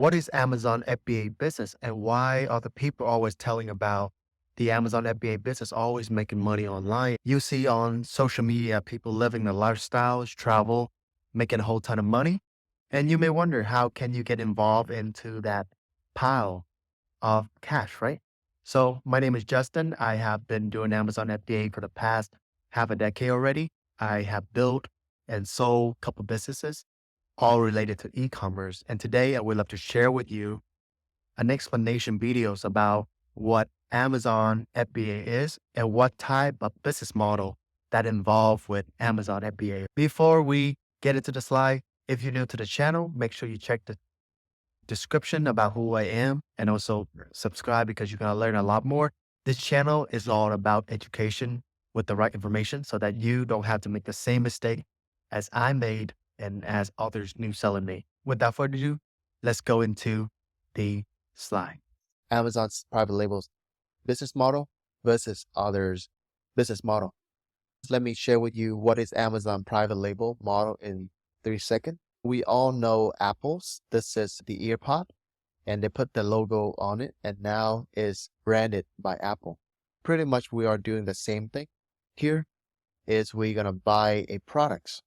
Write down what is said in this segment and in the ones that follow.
What is Amazon FBA business and why are the people always telling about the Amazon FBA business always making money online? You see on social media people living the lifestyles, travel, making a whole ton of money. And you may wonder how can you get involved into that pile of cash, right? So my name is Justin. I have been doing Amazon FBA for the past half a decade already. I have built and sold a couple businesses all related to e-commerce. And today I would love to share with you an explanation videos about what Amazon FBA is and what type of business model that involve with Amazon FBA. Before we get into the slide, if you're new to the channel, make sure you check the description about who I am and also subscribe because you're going to learn a lot more. This channel is all about education with the right information so that you don't have to make the same mistake as I made and as others new selling made. Without further ado, let's go into the slide. Amazon's private labels business model versus others business model. Let me share with you what is Amazon private label model in 3 seconds. We all know Apple's. This is the EarPod and they put the logo on it and now is branded by Apple. Pretty much we are doing the same thing. Here is we're going to buy a product.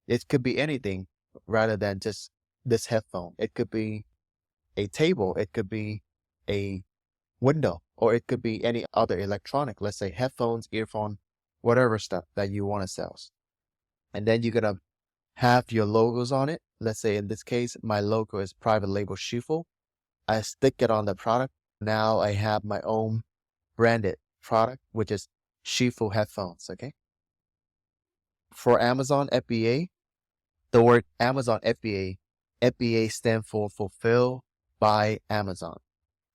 It could be anything rather than just this headphone. It could be a table. It could be a window, or it could be any other electronic, let's say headphones, earphone, whatever stuff that you want to sell. And then you're going to have your logos on it. Let's say in this case, my logo is private label Shifu. I stick it on the product. Now I have my own branded product, which is Shifu headphones. Okay. For Amazon FBA, the word Amazon FBA, FBA stands for Fulfill by Amazon.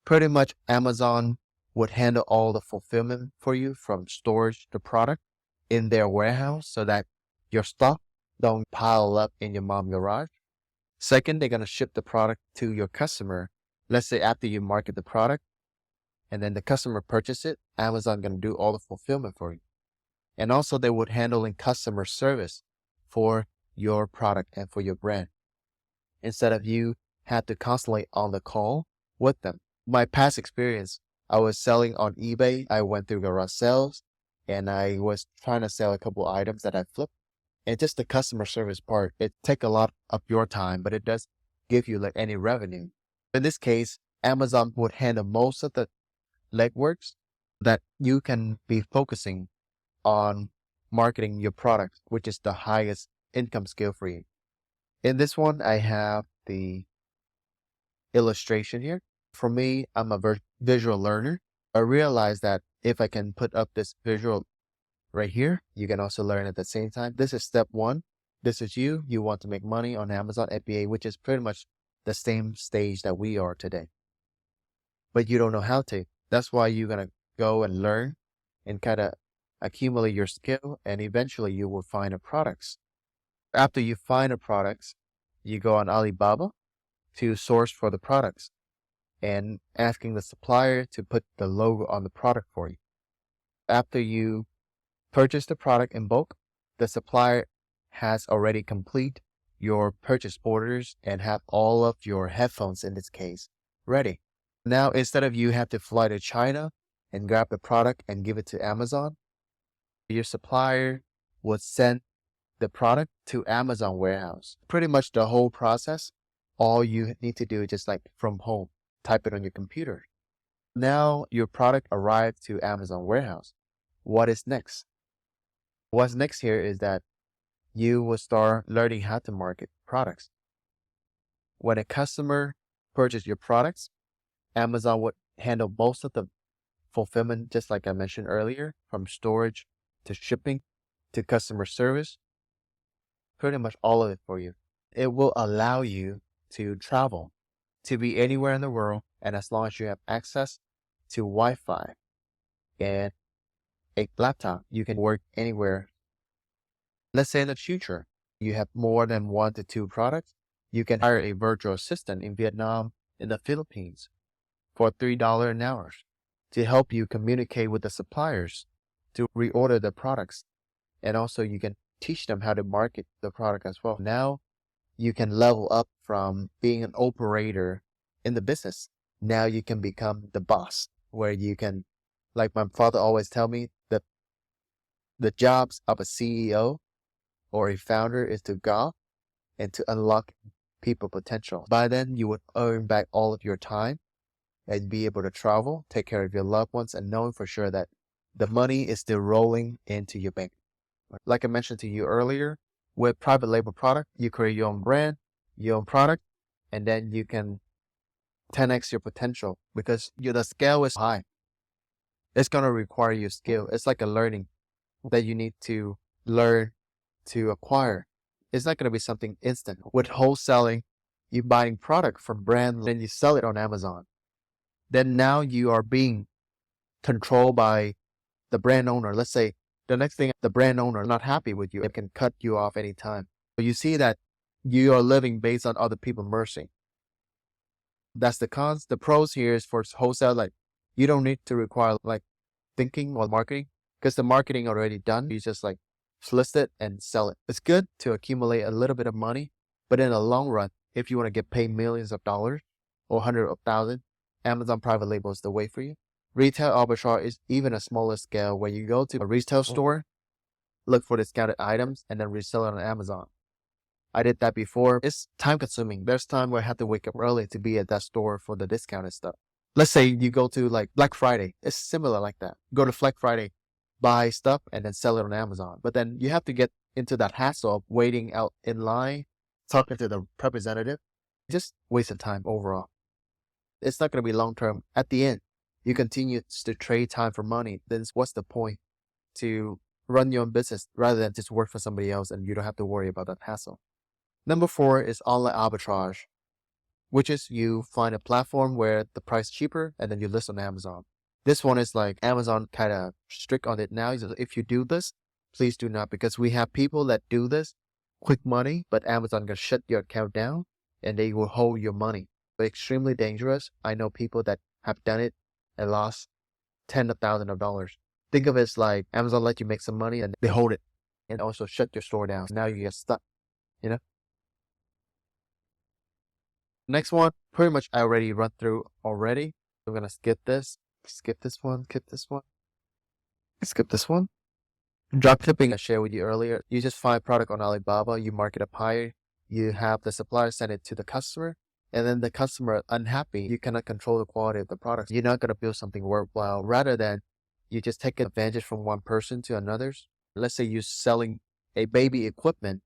Pretty much Amazon would handle all the fulfillment for you from storage to product in their warehouse so that your stock don't pile up in your mom's garage. Second, they're going to ship the product to your customer. Let's say after you market the product and then the customer purchase it, Amazon going to do all the fulfillment for you. And also they would handle in customer service for your product and for your brand. Instead of you had to constantly on the call with them. My past experience, I was selling on eBay. I went through garage sales and I was trying to sell a couple items that I flipped. And just the customer service part, it take a lot of your time, but it does give you like any revenue. In this case, Amazon would handle most of the legworks that you can be focusing on marketing your product, which is the highest income skill for you. In this one, I have the illustration here. For me, I'm a visual learner. I realized that if I can put up this visual right here, you can also learn at the same time. This is step one. This is you. You want to make money on Amazon FBA, which is pretty much the same stage that we are today. But you don't know how to. That's why you're going to go and learn and kind of accumulate your skill, and eventually you will find a product. After you find a product, you go on Alibaba to source for the products and asking the supplier to put the logo on the product for you. After you purchase the product in bulk, the supplier has already complete your purchase orders and have all of your headphones in this case ready. Now, instead of you have to fly to China and grab the product and give it to Amazon, your supplier would send the product to Amazon warehouse. Pretty much the whole process, all you need to do is just like from home, type it on your computer. Now your product arrived to Amazon warehouse. What is next? What's next here is that you will start learning how to market products. When a customer purchases your products, Amazon would handle most of the fulfillment, just like I mentioned earlier, from storage to shipping to customer service, pretty much all of it for you. It will allow you to travel, to be anywhere in the world, and as long as you have access to Wi-Fi and a laptop, you can work anywhere. Let's say in the future, you have more than 1 to 2 products, you can hire a virtual assistant in Vietnam, in the Philippines, for $3 an hour to help you communicate with the suppliers to reorder the products. And also you can teach them how to market the product as well. Now you can level up from being an operator in the business. Now you can become the boss, where you can, like my father always tell me, that the jobs of a CEO or a founder is to go and to unlock people potential. By then, you would earn back all of your time and be able to travel, take care of your loved ones, and knowing for sure that the money is still rolling into your bank. Like I mentioned to you earlier, with private label product, you create your own brand, your own product, and then you can 10x your potential because the scale is high. It's going to require you skill. It's like a learning that you need to learn to acquire. It's not going to be something instant. With wholesaling, you buying product from brands and you sell it on Amazon. Then now you are being controlled by the brand owner. Let's say the next thing, the brand owner not happy with you, it can cut you off anytime. So you see that you are living based on other people's mercy. That's the cons. The pros here is for wholesale, like you don't need to require like thinking or marketing because the marketing already done. You just like list it and sell it. It's good to accumulate a little bit of money, but in the long run, if you want to get paid millions of dollars or hundreds of thousands, Amazon private label is the way for you. Retail arbitrage is even a smaller scale where you go to a retail store, look for discounted items, and then resell it on Amazon. I did that before. It's time consuming. There's time where I had to wake up early to be at that store for the discounted stuff. Let's say you go to like Black Friday. It's similar like that. Go to Black Friday, buy stuff, and then sell it on Amazon. But then you have to get into that hassle of waiting out in line, talking to the representative. Just waste of time overall. It's not going to be long term. At the end, you continue to trade time for money. Then what's the point to run your own business rather than just work for somebody else and you don't have to worry about that hassle? Number 4 is online arbitrage, which is you find a platform where the price is cheaper and then you list on Amazon. This one is like Amazon kind of strict on it now. So if you do this, please do not, because we have people that do this, quick money, but Amazon can shut your account down and they will hold your money. But extremely dangerous. I know people that have done it and lost tens of thousands of dollars. Think of it as like Amazon let you make some money and they hold it and also shut your store down. Now you get stuck, you know? Next one, pretty much I already run through already. I'm going to skip this one, skip this one, skip this one. Dropshipping I shared with you earlier. You just find product on Alibaba, you mark it up higher, you have the supplier send it to the customer, and then the customer unhappy. You cannot control the quality of the product. You're not going to build something worthwhile rather than you just take advantage from one person to another's. Let's say you're selling a baby equipment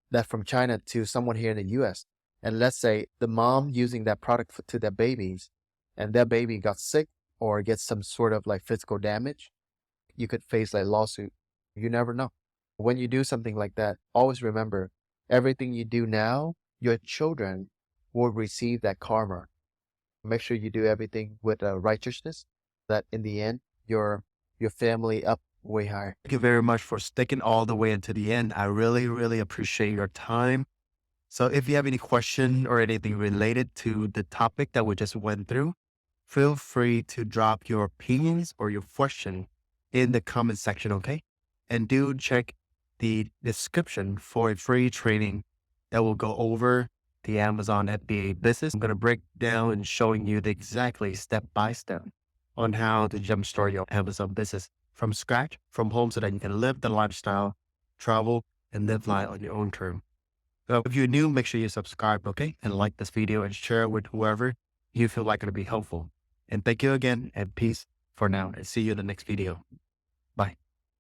that from China to someone here in the US. And let's say the mom using that product to their babies and their baby got sick or gets some sort of like physical damage, you could face like lawsuit. You never know. When you do something like that, always remember everything you do now, your children will receive that karma. Make sure you do everything with righteousness that in the end, your family up way higher. Thank you very much for sticking all the way into the end. I really, really appreciate your time. So if you have any question or anything related to the topic that we just went through, feel free to drop your opinions or your question in the comment section, okay? And do check the description for a free training that will go over the Amazon FBA business. I'm going to break down and showing you the exactly step by step on how to jumpstart your Amazon business from scratch, from home, so that you can live the lifestyle, travel, and live life on your own terms. So if you're new, make sure you subscribe, okay? And like this video and share it with whoever you feel like it'll be helpful. And thank you again, and peace for now, and see you in the next video. Bye.